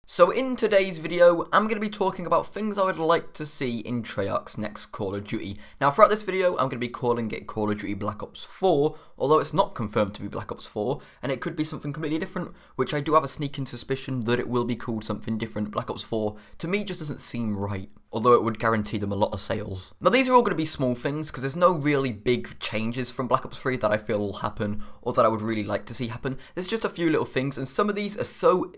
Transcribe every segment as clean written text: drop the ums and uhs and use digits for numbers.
So in today's video, I'm going to be talking about things I would like to see in Treyarch's next Call of Duty. Now throughout this video, I'm going to be calling it Call of Duty Black Ops 4, although it's not confirmed to be Black Ops 4, and it could be something completely different, which I do have a sneaking suspicion that it will be called something different. Black Ops 4, to me, just doesn't seem right, although it would guarantee them a lot of sales. Now these are all going to be small things, because there's no really big changes from Black Ops 3 that I feel will happen, or that I would really like to see happen. There's just a few little things, and some of these are so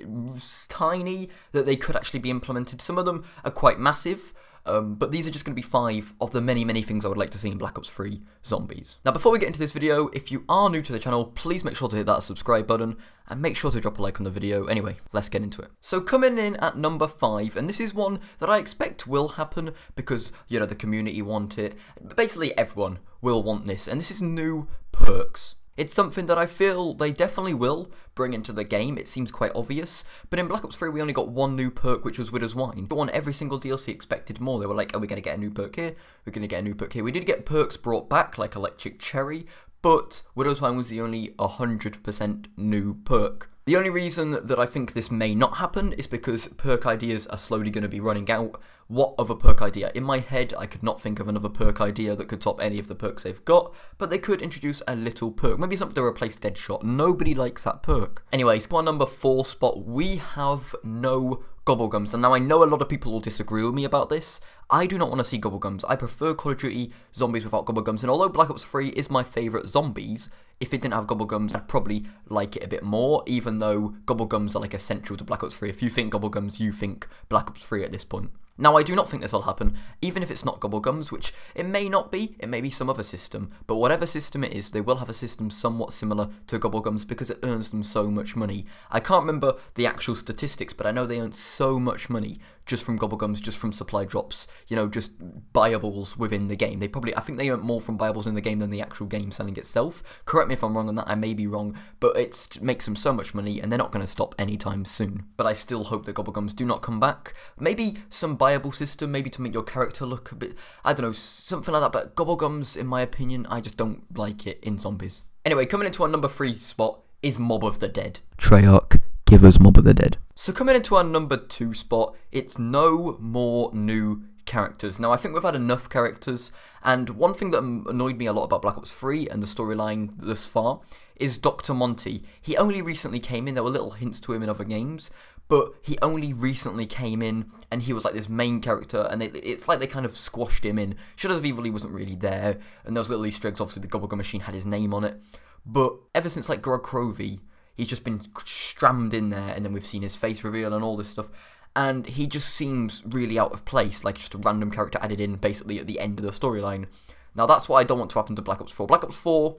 tiny that they could actually be implemented. Some of them are quite massive, but these are just going to be 5 of the many things I would like to see in Black Ops 3 Zombies. Now before we get into this video, if you are new to the channel, please make sure to hit that subscribe button, and make sure to drop a like on the video. Anyway, let's get into it. So coming in at number 5, and this is one that I expect will happen, because, you know, the community want it. Basically everyone will want this, and this is new perks. It's something that I feel they definitely will bring into the game. It seems quite obvious, but in Black Ops 3 we only got one new perk, which was Widow's Wine. But on every single DLC expected more. They were like, are we going to get a new perk here? We're going to get a new perk here. We did get perks brought back, like Electric Cherry, but Widow's Wine was the only 100% new perk. The only reason that I think this may not happen is because perk ideas are slowly going to be running out. What other perk idea? In my head, I could not think of another perk idea that could top any of the perks they've got, but they could introduce a little perk. Maybe something to replace Deadshot. Nobody likes that perk. Anyways, for our number 4 spot, we have no Gobblegums. And now I know a lot of people will disagree with me about this. I do not want to see Gobblegums. I prefer Call of Duty Zombies without Gobblegums, and although Black Ops 3 is my favourite Zombies, if it didn't have Gobblegums, I'd probably like it a bit more, even though Gobblegums are like essential to Black Ops 3. If you think Gobblegums, you think Black Ops 3 at this point. Now, I do not think this will happen, even if it's not Gobblegums, which it may not be, it may be some other system, but whatever system it is, they will have a system somewhat similar to Gobblegums because it earns them so much money. I can't remember the actual statistics, but I know they earn so much money just from Gobblegums, just from supply drops, you know, just buyables within the game. I think they earn more from buyables in the game than the actual game selling itself. Correct me if I'm wrong on that, I may be wrong, but it makes them so much money, and they're not going to stop anytime soon. But I still hope that Gobblegums do not come back. Maybe some buyable system, maybe to make your character look a bit, I don't know, something like that, but Gobblegums, in my opinion, I just don't like it in Zombies. Anyway, coming into our number 3 spot is Mob of the Dead. Treyarch, give us Mob of the Dead. So coming into our number 2 spot, it's no more new characters. Now I think we've had enough characters, and one thing that annoyed me a lot about Black Ops 3 and the storyline thus far is Dr. Monty. He only recently came in, there were little hints to him in other games, but he only recently came in, and he was like this main character, and it's like they kind of squashed him in. Shadows of Evil, he wasn't really there, and those little Easter eggs, obviously the Gobblegum machine had his name on it, but ever since like Grog Crovey, he's just been strammed in there, and then we've seen his face reveal and all this stuff, and he just seems really out of place, like just a random character added in basically at the end of the storyline. Now that's what I don't want to happen to Black Ops 4. Black Ops 4,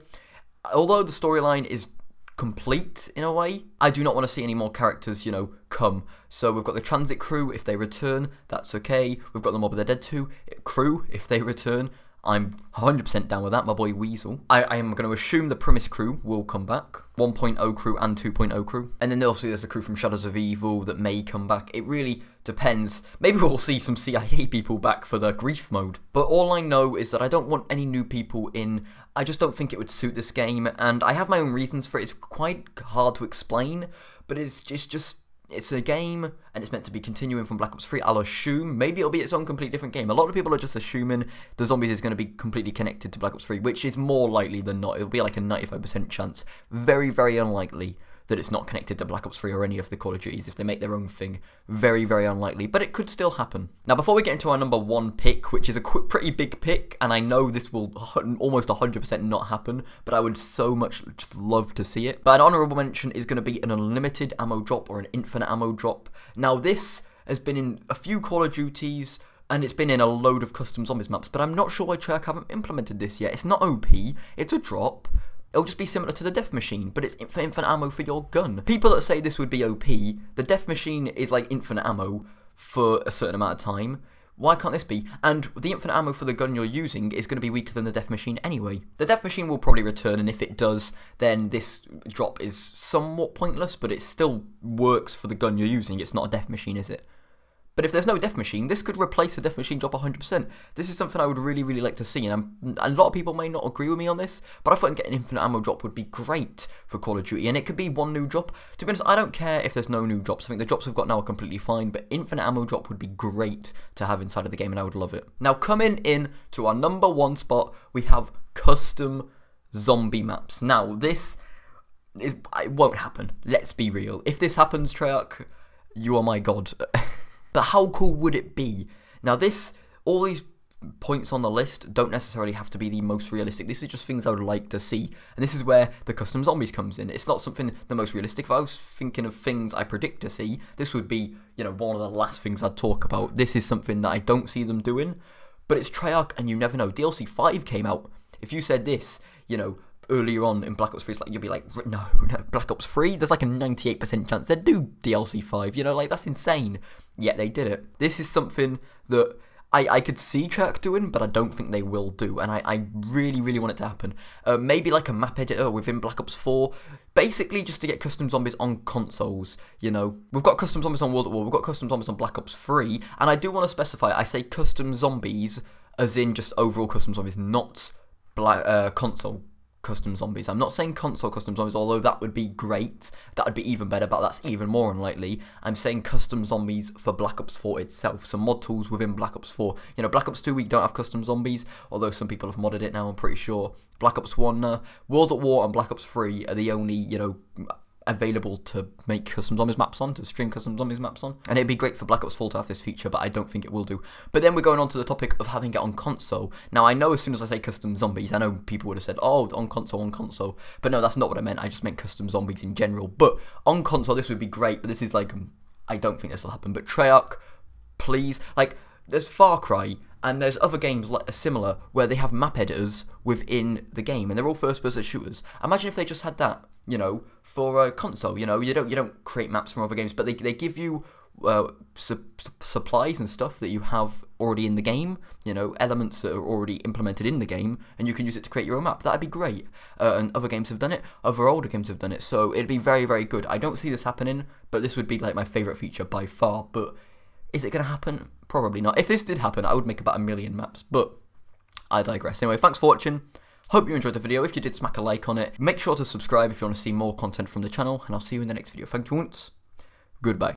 although the storyline is complete in a way, I do not want to see any more characters, you know, come. So we've got the Transit crew, if they return, that's okay. We've got the Mob of the Dead 2 crew, if they return. I'm 100% down with that, my boy Weasel. I am going to assume the Premise crew will come back. 1.0 crew and 2.0 crew. And then obviously there's a crew from Shadows of Evil that may come back. It really depends. Maybe we'll see some CIA people back for the grief mode. But all I know is that I don't want any new people in. I just don't think it would suit this game, and I have my own reasons for it. It's quite hard to explain, but it's a game, and it's meant to be continuing from Black Ops 3, I'll assume. Maybe it'll be its own completely different game. A lot of people are just assuming the Zombies is going to be completely connected to Black Ops 3, which is more likely than not. It'll be like a 95% chance. Very unlikely that it's not connected to Black Ops 3 or any of the Call of Duties if they make their own thing. Very unlikely, but it could still happen. Now before we get into our number 1 pick, which is a pretty big pick, and I know this will almost 100% not happen, but I would so much just love to see it. But an honourable mention is going to be an unlimited ammo drop or an infinite ammo drop. Now this has been in a few Call of Duties, and it's been in a load of custom Zombies maps, but I'm not sure why Treyarch haven't implemented this yet. It's not OP, it's a drop. It'll just be similar to the Death Machine, but it's for infinite ammo for your gun. People that say this would be OP, the Death Machine is like infinite ammo for a certain amount of time. Why can't this be? And the infinite ammo for the gun you're using is going to be weaker than the Death Machine anyway. The Death Machine will probably return, and if it does, then this drop is somewhat pointless, but it still works for the gun you're using. It's not a Death Machine, is it? But if there's no death machine, this could replace the death machine drop 100%. This is something I would really, really like to see, and a lot of people may not agree with me on this, but I thought getting infinite ammo drop would be great for Call of Duty, and it could be one new drop. To be honest, I don't care if there's no new drops. I think the drops we've got now are completely fine, but infinite ammo drop would be great to have inside of the game, and I would love it. Now, coming in to our number 1 spot, we have custom zombie maps. Now, it won't happen. Let's be real. If this happens, Treyarch, you are my god. But how cool would it be? Now all these points on the list don't necessarily have to be the most realistic. This is just things I would like to see. And this is where the custom zombies comes in. It's not something the most realistic. If I was thinking of things I predict to see, this would be, one of the last things I'd talk about. This is something that I don't see them doing. But it's Treyarch, and you never know. DLC 5 came out. If you said this, earlier on in Black Ops 3, you'll be like, no, Black Ops 3, there's like a 98% chance they'd do DLC 5, that's insane. Yet they did it. This is something that I could see Treyarch doing, but I don't think they will do, and I really, really want it to happen. Maybe like a map editor within Black Ops 4, basically just to get custom zombies on consoles, We've got custom zombies on World at War, we've got custom zombies on Black Ops 3, and I do want to specify, I say custom zombies as in just overall custom zombies, not console custom zombies. I'm not saying console custom zombies, although that would be great. That would be even better, but that's even more unlikely. I'm saying custom zombies for Black Ops 4 itself. So mod tools within Black Ops 4. Black Ops 2 we don't have custom zombies, although some people have modded it now, I'm pretty sure. Black Ops 1, World at War and Black Ops 3 are the only, available to make custom zombies maps on, to stream custom zombies maps on, and it'd be great for Black Ops 4 to have this feature, but I don't think it will do. But then we're going on to the topic of having it on console. Now, I know as soon as I say custom zombies, I know people would have said, oh, on console, but no, that's not what I meant. I just meant custom zombies in general. But on console, this would be great, but this is like, I don't think this will happen. But Treyarch, please, there's Far Cry, and there's other games similar where they have map editors within the game, and they're all first-person shooters. Imagine if they just had that, for a console. You don't create maps from other games, but they give you supplies and stuff that you have already in the game. Elements that are already implemented in the game, and you can use it to create your own map. That'd be great. And other games have done it. Other older games have done it. So it'd be very, very good. I don't see this happening, but this would be like my favorite feature by far. But is it going to happen? Probably not. If this did happen, I would make about 1 million maps, but I digress. Anyway, thanks for watching. Hope you enjoyed the video. If you did, smack a like on it. Make sure to subscribe if you want to see more content from the channel, and I'll see you in the next video. Thank you once. Goodbye.